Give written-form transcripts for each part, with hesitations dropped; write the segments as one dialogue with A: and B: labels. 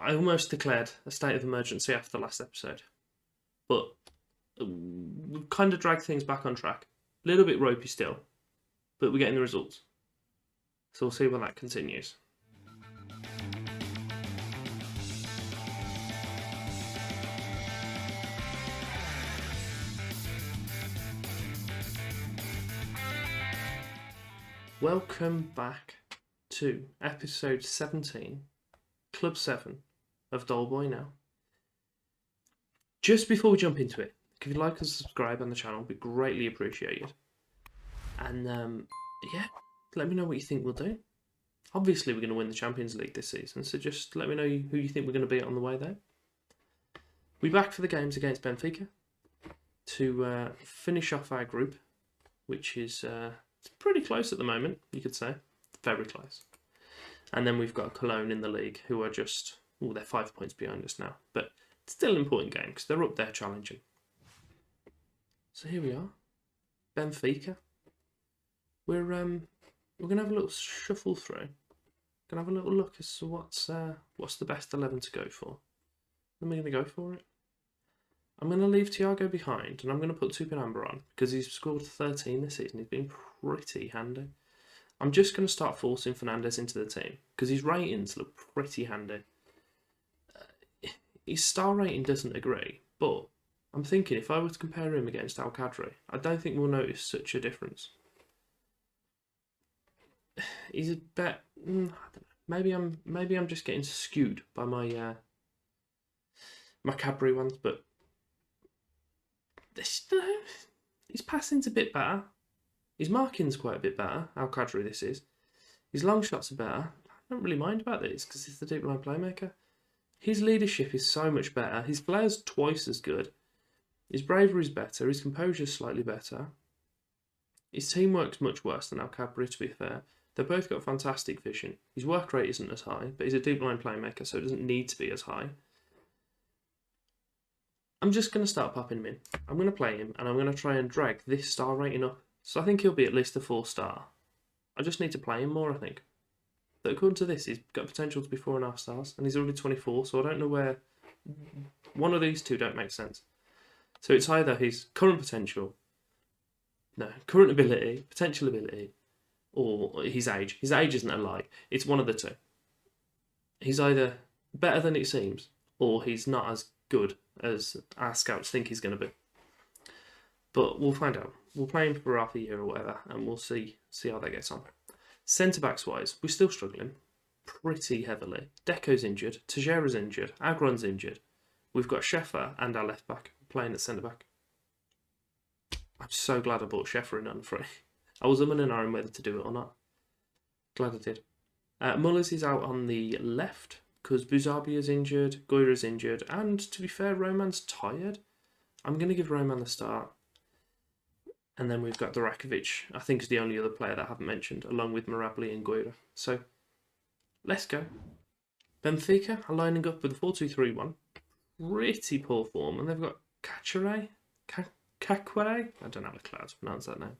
A: I almost declared a state of emergency after the last episode, but we've kind of dragged things back on track. A little bit ropey still, but we're getting the results. So we'll see when that continues. Welcome back to episode 17, Club 7 of Doleboy now. Just before we jump into it, if you'd like to subscribe on the channel, it'd be greatly appreciated. And yeah, let me know what you think we'll do. Obviously, we're going to win the Champions League this season, so just let me know who you think we're going to beat on the way there. We're back for the games against Benfica to finish off our group, which is pretty close at the moment, you could say. Very close. And then we've got Koln in the league, who are just, they're 5 points behind us now. But it's still an important game, because they're up there challenging. So here we are. Benfica. We're going to have a little shuffle through. Going to have a little look as to what's the best 11 to go for. Then we're going to go for it. I'm going to leave Thiago behind, and I'm going to put Tupinamba on, because he's scored 13 this season. He's been pretty handy. I'm just going to start forcing Fernandes into the team, because his ratings look pretty handy. His star rating doesn't agree, but I'm thinking if I were to compare him against Al-Kadri, I don't think we'll notice such a difference. He's a bit... I don't know. Maybe I'm just getting skewed by my my Cadbury ones, but his passing's a bit better. His marking's quite a bit better. Al-Kadri this is. His long shots are better. I don't really mind about these because he's the deep line playmaker. His leadership is so much better. His flair's twice as good. His bravery's better. His composure's slightly better. His teamwork's much worse than Al-Kadri, to be fair. They've both got fantastic vision. His work rate isn't as high, but he's a deep line playmaker, so it doesn't need to be as high. I'm just going to start popping him in. I'm going to play him, and I'm going to try and drag this star rating up. So I think he'll be at least a 4-star. I just need to play him more, I think. But according to this, he's got potential to be 4.5 stars, and he's already 24, so I don't know where... One of these two don't make sense. So it's either his current potential, current ability, potential ability, or his age. His age isn't a lie. It's one of the two. He's either better than it seems, or he's not as good as our scouts think he's going to be. But we'll find out. We'll play him for half a year or whatever, and we'll see how that gets on. Centre-backs wise, we're still struggling pretty heavily. Deco's injured, Tejera's injured, Agron's injured. We've got Sheffer and our left-back playing at centre-back. I'm so glad I bought Sheffer in on free. I was umming and ahhing whether to do it or not. Glad I did. Mullers is out on the left because Buzabia's injured, Goira's injured, and to be fair, Roman's tired. I'm going to give Roman the start. And then we've got Durakovic, I think is the only other player that I haven't mentioned, along with Mirabli and Goira. So, let's go. Benfica are lining up with a 4-2-3-1. Pretty poor form, and they've got Kakure? I don't know how to pronounce that name.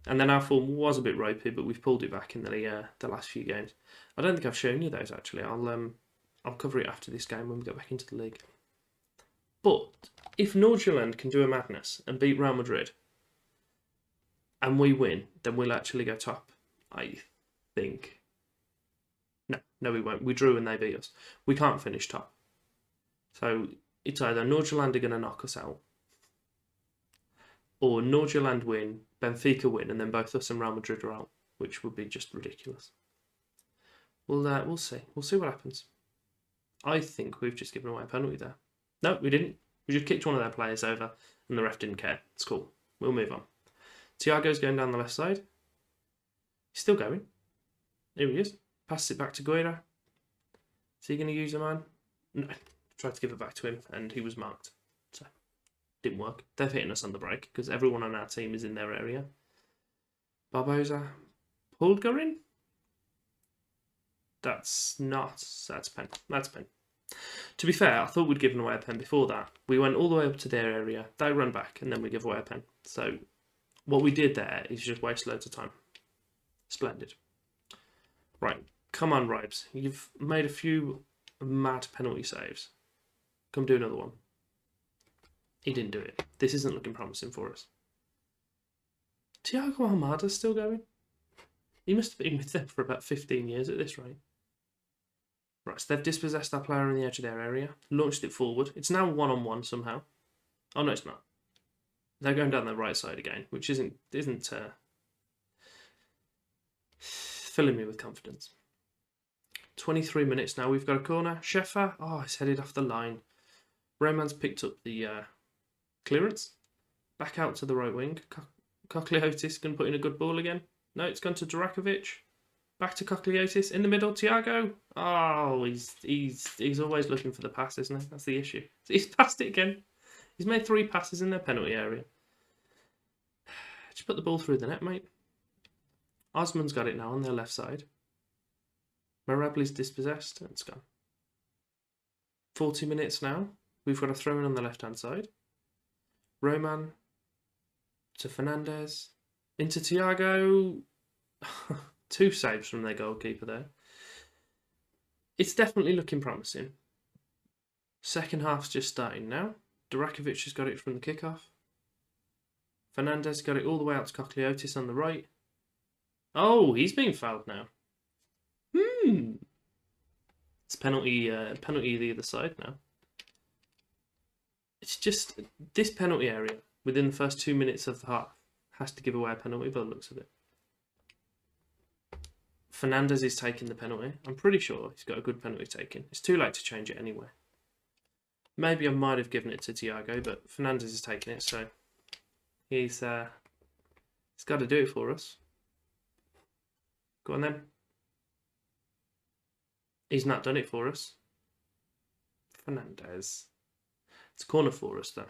A: And then our form was a bit ropey, but we've pulled it back in the last few games. I don't think I've shown you those, actually. I'll cover it after this game when we get back into the league. But if Nordjylland can do a madness and beat Real Madrid, and we win, then we'll actually go top, I think. No, we won't. We drew and they beat us. We can't finish top. So it's either Nordjylland are going to knock us out, or Nordjylland win, Benfica win, and then both us and Real Madrid are out, which would be just ridiculous. We'll see. We'll see what happens. I think we've just given away a penalty there. No, we didn't. We just kicked one of their players over, and the ref didn't care. It's cool. We'll move on. Thiago's going down the left side. He's still going. Here he is. Passes it back to Goira. Is he going to use a man? No. Tried to give it back to him, and he was marked. So, didn't work. They're hitting us on the break, because everyone on our team is in their area. Barbosa. Pulgarin? That's pen. That's pen. To be fair, I thought we'd given away a pen before that. We went all the way up to their area, they run back, and then we give away a pen. So, what we did there is just waste loads of time. Splendid. Right, come on, Ribes. You've made a few mad penalty saves. Come do another one. He didn't do it. This isn't looking promising for us. Thiago Almada's still going. He must have been with them for about 15 years at this rate. Right, so they've dispossessed our player on the edge of their area, launched it forward. It's now 1-on-1 somehow. Oh no, it's not. They're going down the right side again, which isn't filling me with confidence. 23 minutes now. We've got a corner. Sheffer, he's headed off the line. Roman's picked up the clearance. Back out to the right wing. Kokliotis can put in a good ball again. No, it's gone to Durakovic. Back to Kokliotis in the middle. Thiago. Oh, he's always looking for the pass, isn't he? That's the issue. So he's passed it again. He's made 3 passes in their penalty area. Just put the ball through the net, mate. Osman's got it now on their left side. Marabli's dispossessed and it's gone. 40 minutes now. We've got a throw in on the left-hand side. Roman to Fernandez. Into Thiago. 2 saves from their goalkeeper there. It's definitely looking promising. Second half's just starting now. Durakovic has got it from the kickoff. Fernandez got it all the way out to Kokliotis on the right. Oh, he's being fouled now. It's penalty the other side now. It's just this penalty area within the first 2 minutes of the half has to give away a penalty by the looks of it. Fernandez is taking the penalty. I'm pretty sure he's got a good penalty taking. It's too late to change it anyway. Maybe I might have given it to Thiago, but Fernandez is taking it, so he's got to do it for us. Go on then. He's not done it for us. Fernandez. It's a corner for us, though.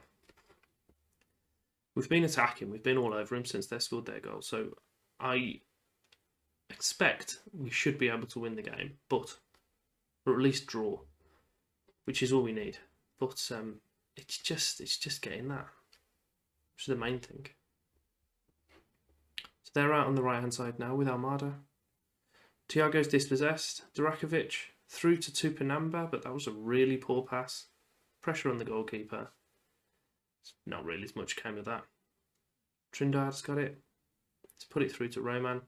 A: We've been attacking. We've been all over him since they scored their goal. So I expect we should be able to win the game, or at least draw, which is all we need. But it's just getting that, which is the main thing. So they're out on the right-hand side now with Almada. Thiago's dispossessed. Durakovic through to Tupinamba, but that was a really poor pass. Pressure on the goalkeeper. Not really as much came of that. Trindad's got it. Let's put it through to Roman.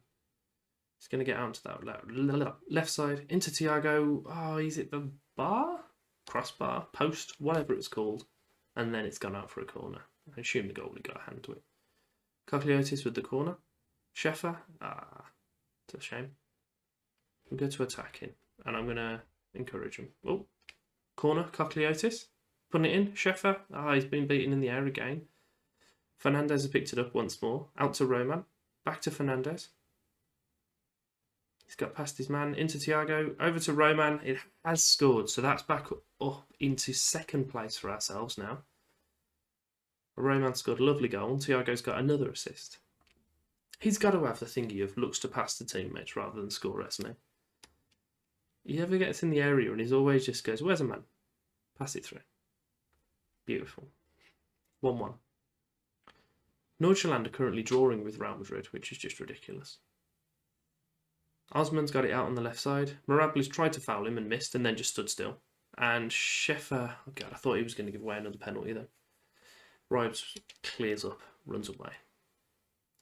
A: He's going to get out to that left side. Into Thiago. Oh, is it the bar? Crossbar? Post? Whatever it's called. And then it's gone out for a corner. I assume the goalie got a hand to it. Kokliotis with the corner. Sheffer. It's a shame. We'll go to attacking. And I'm going to encourage him. Oh, corner. Kokliotis. Putting it in. Sheffer. He's been beaten in the air again. Fernandez has picked it up once more. Out to Roman. Back to Fernandez. He's got past his man. Into Thiago. Over to Roman. It has scored. So that's back up into second place for ourselves now. Roman scored a lovely goal. Thiago's got another assist. He's got to have the thingy of looks to pass to teammates rather than score, hasn't he? He ever gets in the area and he's always just goes, where's a man? Pass it through. Beautiful. 1-1. Nordjylland are currently drawing with Real Madrid, which is just ridiculous. Osman's got it out on the left side. Marabli's tried to foul him and missed and then just stood still. And Sheffer, oh God, I thought he was going to give away another penalty though. Ribes clears up, runs away.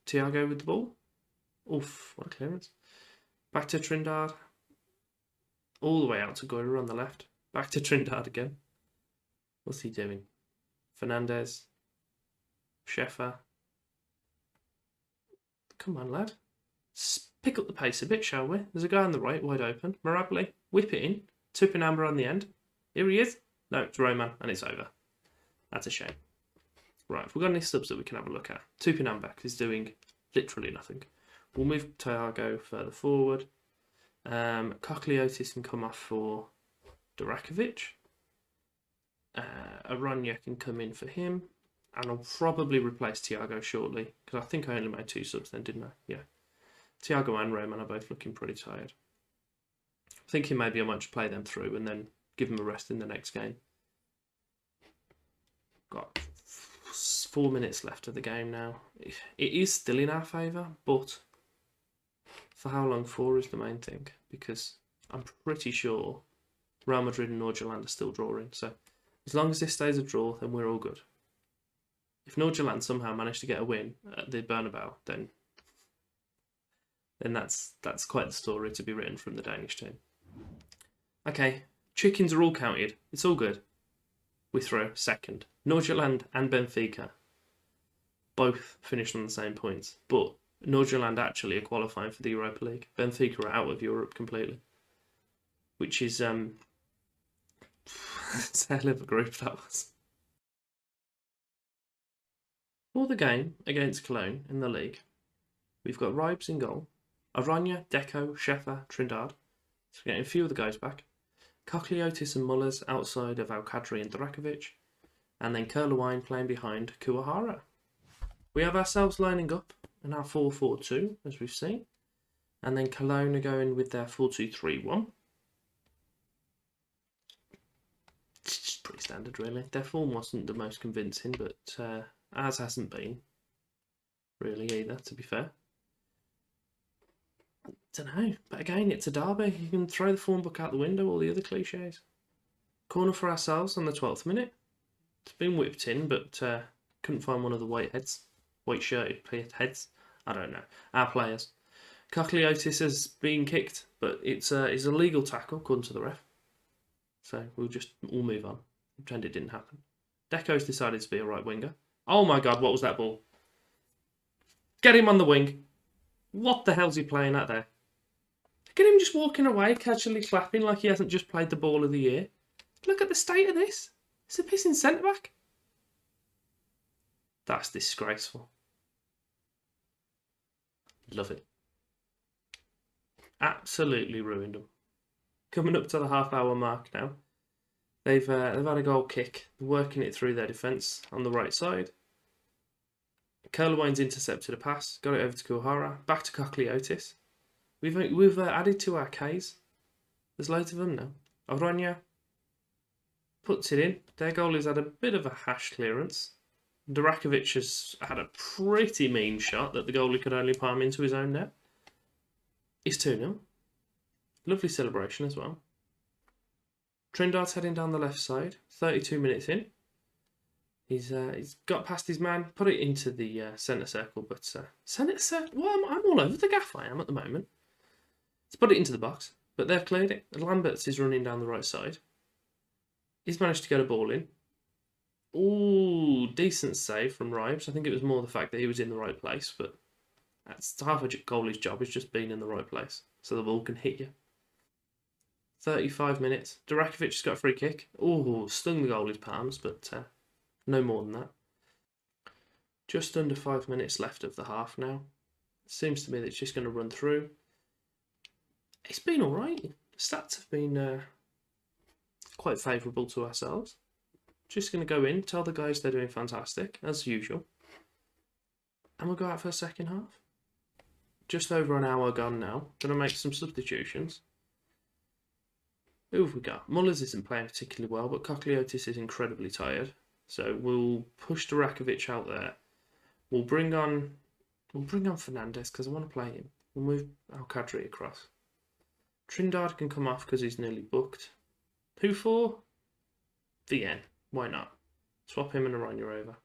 A: Thiago with the ball. Oof, what a clearance. Back to Trindad. All the way out to Goyra on the left. Back to Trindad again. What's he doing? Fernandez. Sheffer. Come on, lad. Pick up the pace a bit, shall we? There's a guy on the right, wide open. Marabli, whip it in. Tupinamba on the end. Here he is. No, it's Roman, and it's over. That's a shame. Right, if we've got any subs that we can have a look at. Tupinamba is doing literally nothing. We'll move Thiago further forward. Kokliotis can come off for Durakovic. Aronya can come in for him. And I'll probably replace Thiago shortly. Because I think I only made 2 subs then, didn't I? Yeah. Thiago and Roman are both looking pretty tired. Thinking maybe I might just play them through and then give them a rest in the next game. Got 4 minutes left of the game now. It is still in our favour, but for how long 4 is the main thing. Because I'm pretty sure Real Madrid and Nordjylland are still drawing. So as long as this stays a draw, then we're all good. If Nordjylland somehow manage to get a win at the Bernabeu, then that's quite the story to be written from the Danish team. Okay, chickens are all counted. It's all good. We throw second. Nordjylland and Benfica both finished on the same points, but Nordjylland actually are qualifying for the Europa League. Benfica are out of Europe completely, which is it's a hell of a group that was. For the game against Koln in the league, we've got Ribes in goal, Aranya, Deco, Sheffer, Trindade. So we're getting a few of the guys back. Kokliotis and Mullers outside of Al-Kadri and Drakovic, and then Kerlewine playing behind Kuwahara. We have ourselves lining up in our 4-4-2, as we've seen, and then Cologne are going with their 4-2-3-1. It's just pretty standard, really. Their form wasn't the most convincing, but ours hasn't been, really, either, to be fair. Don't know, but again, it's a derby. You can throw the form book out the window, all the other cliches. Corner for ourselves on the 12th minute. It's been whipped in, but couldn't find one of the white-shirted heads. I don't know. Our players. Kokliotis has been kicked, but it's a legal tackle, according to the ref. So we'll just all move on. Pretend it didn't happen. Deco's decided to be a right winger. Oh my god, what was that ball? Get him on the wing. What the hell's he playing at there? Look at him just walking away, casually clapping like he hasn't just played the ball of the year. Look at the state of this. It's a pissing centre-back. That's disgraceful. Love it. Absolutely ruined them. Coming up to the half-hour mark now. They've had a goal kick, working it through their defence on the right side. Kerlewine's intercepted a pass, got it over to Kuwahara, back to Kokliotis. We've added to our Ks. There's loads of them now. Aranya puts it in. Their goalie's had a bit of a hash clearance. Drakovic has had a pretty mean shot that the goalie could only palm into his own net. It's 2-0. Lovely celebration as well. Trindade's heading down the left side, 32 minutes in. He's got past his man, put it into the centre circle, but centre circle. Well, I'm all over the gaff. I am at the moment. He's put it into the box, but they've cleared it. Lamberts is running down the right side. He's managed to get a ball in. Ooh, decent save from Ribes. I think it was more the fact that he was in the right place, but that's half a goalie's job, is just being in the right place, so the ball can hit you. 35 minutes. Drakovic has got a free kick. Ooh, stung the goalie's palms, but no more than that. Just under 5 minutes left of the half now. Seems to me that it's just going to run through. It's been alright. Stats have been quite favourable to ourselves. Just going to go in, tell the guys they're doing fantastic, as usual. And we'll go out for a second half. Just over an hour gone now. Going to make some substitutions. Who have we got? Mullers isn't playing particularly well, but Kokliotis is incredibly tired. So we'll push Drakovic out there. We'll bring on Fernandez because I want to play him. We'll move Al-Kadri across. Trindade can come off because he's nearly booked. Who for? VN. Why not? Swap him and Aranya over.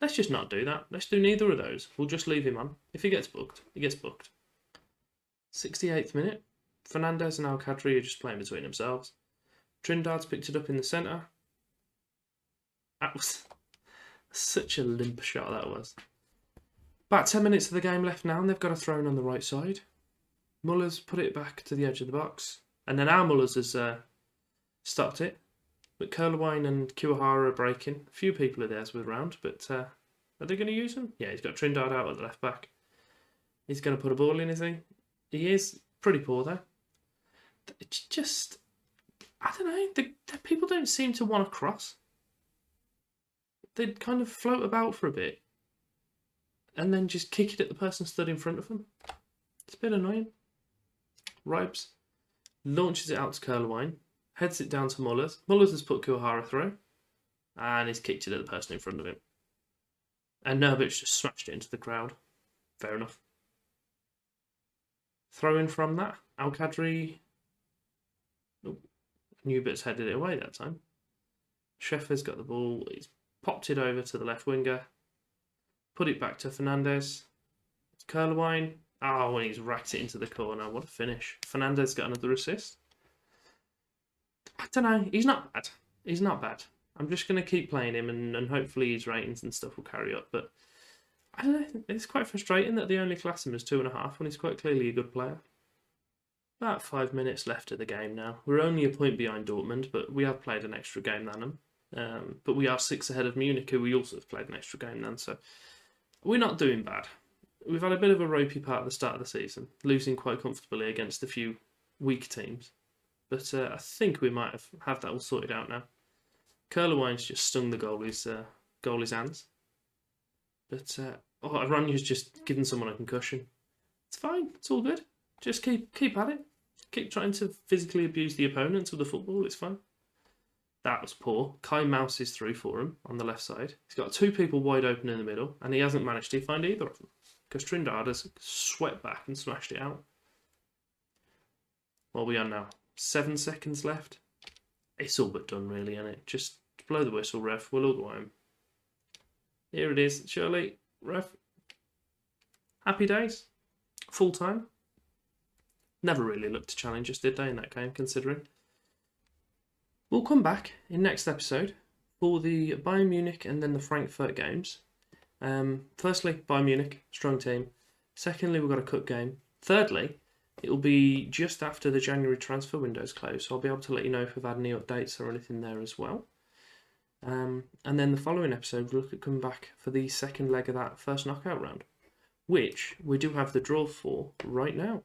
A: Let's just not do that. Let's do neither of those. We'll just leave him on. If he gets booked, he gets booked. 68th minute. Fernandez and Al-Kadri are just playing between themselves. Trindade's picked it up in the centre. That was such a limp shot, that was. About 10 minutes of the game left now, and they've got a throw in on the right side. Mullers put it back to the edge of the box. And then our Mullers has stopped it. But Kerlewine and Kuwahara are breaking. A few people are there with round, but are they going to use him? Yeah, he's got Trindade out at the left back. He's going to put a ball in, is he? He is. Pretty poor, though. It's just, I don't know, the people don't seem to want to cross. They kind of float about for a bit and then just kick it at the person stood in front of them. It's a bit annoying. Ribes launches it out to Kerlewine, heads it down to Mullers. Mullers has put Kuwahara through and he's kicked it at the person in front of him. And Nerbic just smashed it into the crowd. Fair enough. Throw in from that. Al-Kadri Newbert's headed it away that time. Sheffer's got the ball. He's popped it over to the left winger. Put it back to Fernandez. Kerlewine. Oh, and he's racked it into the corner. What a finish. Fernandez got another assist. I don't know. He's not bad. He's not bad. I'm just going to keep playing him and hopefully his ratings and stuff will carry up. But I don't know. It's quite frustrating that they only class him as 2.5 when he's quite clearly a good player. About 5 minutes left of the game now. We're only a point behind Dortmund, but we have played an extra game than them. But we are 6 ahead of Munich, who we also have played an extra game than. So we're not doing bad. We've had a bit of a ropey part at the start of the season, losing quite comfortably against a few weak teams. But I think we might have that all sorted out now. Kerlewine's just stung the goalie's hands. But Aranya's just given someone a concussion. It's fine. It's all good. Just keep at it. Keep trying to physically abuse the opponents with the football. It's fine. That was poor. Kai Mouse is through for him on the left side. He's got 2 people wide open in the middle, and he hasn't managed to find either of them. Because Trindada's swept back and smashed it out. What are we on now? 7 seconds left. It's all but done, really, isn't it? Just blow the whistle, ref. We'll all go home. Here it is, Shirley. Ref. Happy days. Full time. Never really looked to challenge us, did they, in that game, considering. We'll come back in next episode for the Bayern Munich and then the Frankfurt games. Firstly, Bayern Munich, strong team. Secondly, we've got a cup game. Thirdly, it'll be just after the January transfer window's closed, so I'll be able to let you know if we've had any updates or anything there as well. And then the following episode, we'll look at coming back for the second leg of that first knockout round, which we do have the draw for right now.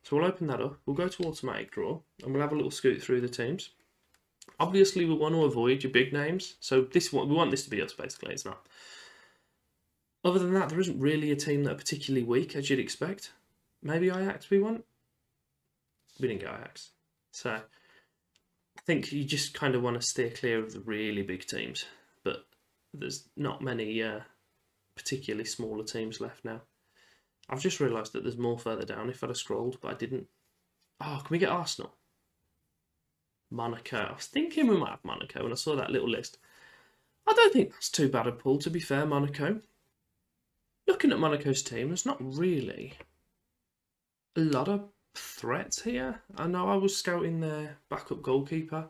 A: So we'll open that up, we'll go to automatic draw, and we'll have a little scoot through the teams. Obviously, we want to avoid your big names, so we want this to be us, basically, it's not. Other than that, there isn't really a team that are particularly weak, as you'd expect. Maybe Ajax we want? We didn't get Ajax. So, I think you just kind of want to steer clear of the really big teams, but there's not many particularly smaller teams left now. I've just realised that there's more further down if I'd have scrolled, but I didn't. Oh, can we get Arsenal? Monaco. I was thinking we might have Monaco when I saw that little list. I don't think that's too bad a pull, to be fair, Monaco. Looking at Monaco's team, there's not really a lot of threats here. I know I was scouting their backup goalkeeper.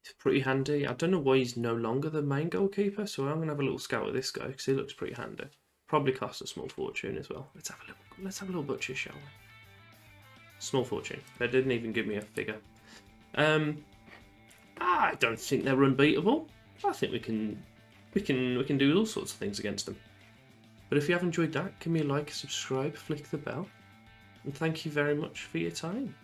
A: He's pretty handy. I don't know why he's no longer the main goalkeeper, so I'm going to have a little scout at this guy because he looks pretty handy. Probably costs a small fortune as well. Let's have a little butcher, shall we? Small fortune. They didn't even give me a figure. I don't think they're unbeatable. I think we can do all sorts of things against them. But if you have enjoyed that, give me a like, subscribe, flick the bell, and thank you very much for your time.